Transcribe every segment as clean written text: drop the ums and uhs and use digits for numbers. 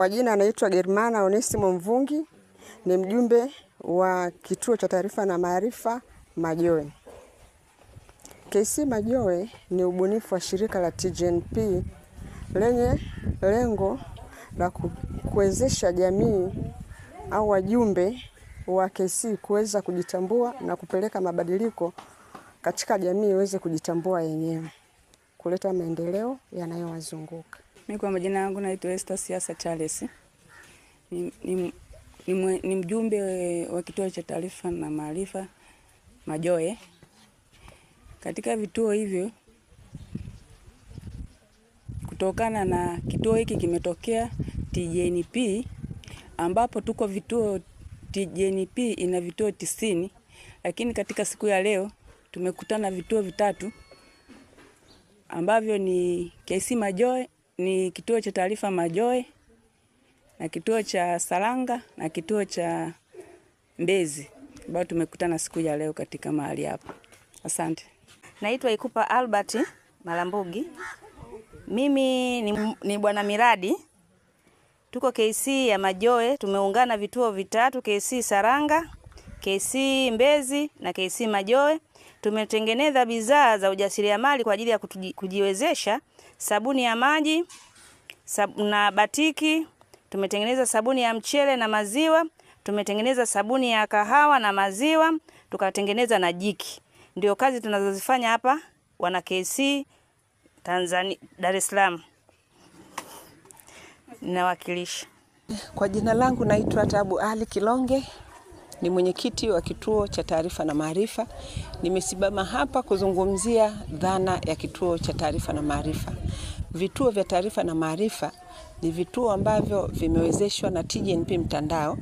Kwa jina anaitwa Germana Onesimo Mvungi, ni mjumbe wa Kituo cha Taarifa na Maarifa Majoe. KC Majoe ni ubunifu wa shirika la TGNP lenye lengo la kuwezesha jamii au wajumbe wa KC kuweza kujitambua na kupeleka mabadiliko katika jamii iweze kujitambua yenyewe, kuleta maendeleo yanayowazunguka. Mimi kwa majina yangu naitwa Esther Siasa Charles. Ni mjumbe wa Kituo cha Taarifa na Maarifa Majoe. Katika vituo hivyo, kutokana na kituo hiki kimetokea TGNP, ambapo tuko vituo TGNP ina vituo 90, lakini katika siku ya leo tumekutana vituo vitatu ambavyo ni KC Majoe, ni Kituo cha Taarifa Majoe, na kituo cha Saranga na kituo cha Mbezi, ambao tumekutana siku ya leo katika mahali hapa. Asante. Naitwa Ikupa Albert Malambugi. Mimi ni bwana miradi. Tuko KC ya Majoe, tumeungana vituo vitatu, KC Saranga, KC Mbezi na KC Majoe. Tumetengeneza bidhaa za ujasiriamali kwa ajili ya kujiwezesha: sabuni ya maji na batiki, tumetengeneza sabuni ya mchele na maziwa, tumetengeneza sabuni ya kahawa na maziwa, tukatengeneza na jiki. Ndio kazi tunazozifanya hapa wana KC Tanzania, Dar es Salaam. Ninawakilisha. Kwa jina langu naitwa Tabu Ali Kilonge, ni mwenyekiti wa Kituo cha Taarifa na Maarifa. Nimesimama hapa kuzungumzia dhana ya Kituo cha Taarifa na Maarifa. Vituo vya taarifa na maarifa ni vituo ambavyo vimewezeshwa na TGNP mtandao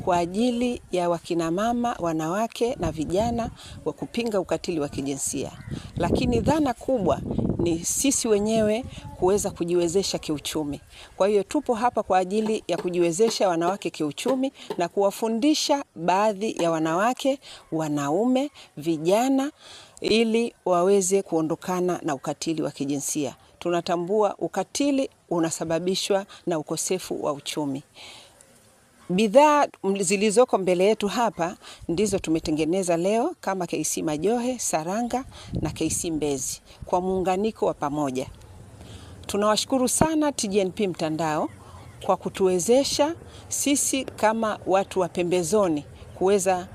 kwa ajili ya wakina mama, wanawake na vijana wa kupinga ukatili wa kijinsia. Lakini dhana kubwa ni sisi wenyewe kuweza kujiwezesha kiuchumi. Kwa hiyo tupo hapa kwa ajili ya kujiwezesha wanawake kiuchumi na kuwafundisha baadhi ya wanawake, wanaume, vijana ili waweze kuondokana na ukatili wa kijinsia. Tunatambua ukatili unasababishwa na ukosefu wa uchumi. Bidhaa zilizoko mbele yetu hapa ndizo tumetengeneza leo kama KC Majoe, Saranga na KC Mbezi kwa muunganiko wa pamoja. Tunawashukuru sana TGNP mtandao kwa kutuwezesha sisi kama watu wa pembezoni kuweza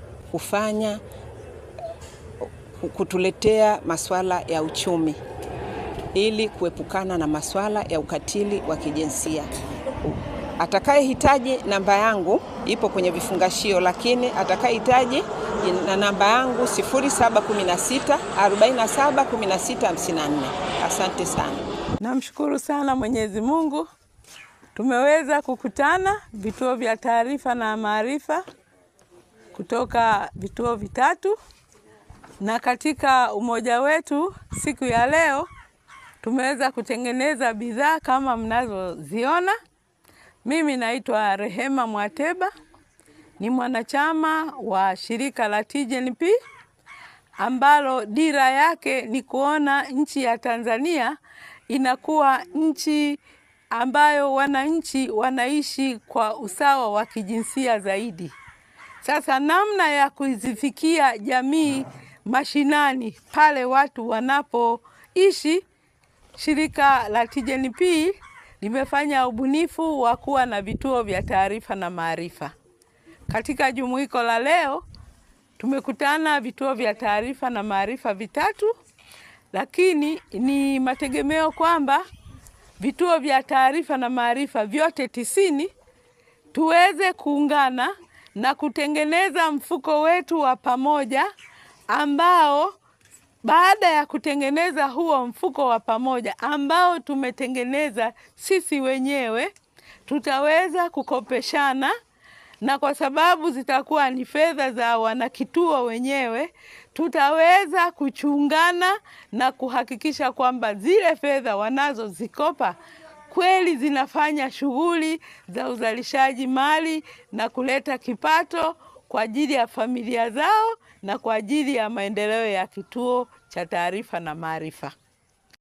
kutuletea masuala ya uchumi ili kuepukana na masuala ya ukatili wa kijinsia. Atakayehitaji namba yangu ipo kwenye vifungashio, lakini atakayehitaji na namba yangu 0716 47 16 54. Asante sana. Namshukuru sana Mwenyezi Mungu. Tumeweza kukutana vituo vya taarifa na maarifa kutoka vituo vitatu, na katika umoja wetu siku ya leo tumeweza kutengeneza bidhaa kama mnazoziona. Mimi naitwa Rehema Mwateba, ni mwanachama wa shirika la TGNP ambalo dira yake ni kuona nchi ya Tanzania inakuwa nchi ambayo wananchi wanaishi kwa usawa wa kijinsia zaidi. Sasa namna ya kuzifikia jamii mashinani pale watu wanapoishi, shirika la TGNP limefanya ubunifu wa kuwa na vituo vya taarifa na maarifa. Katika jumuiko la leo tumekutana vituo vya taarifa na maarifa vitatu, lakini ni mategemeo kwamba vituo vya taarifa na maarifa vyote 90 tuweze kuungana na kutengeneza mfuko wetu wa pamoja, ambao baada ya kutengeneza huo mfuko wa pamoja ambao tumetengeneza sisi wenyewe, tutaweza kukopeshana, na kwa sababu zitakuwa ni fedha za wanakituo wenyewe, tutaweza kuchungana na kuhakikisha kwamba zile fedha wanazozikopa kweli zinafanya shughuli za uzalishaji mali na kuleta kipato kwa ajili ya familia zao na kwa ajili ya maendeleo ya Kituo cha Taarifa na Maarifa.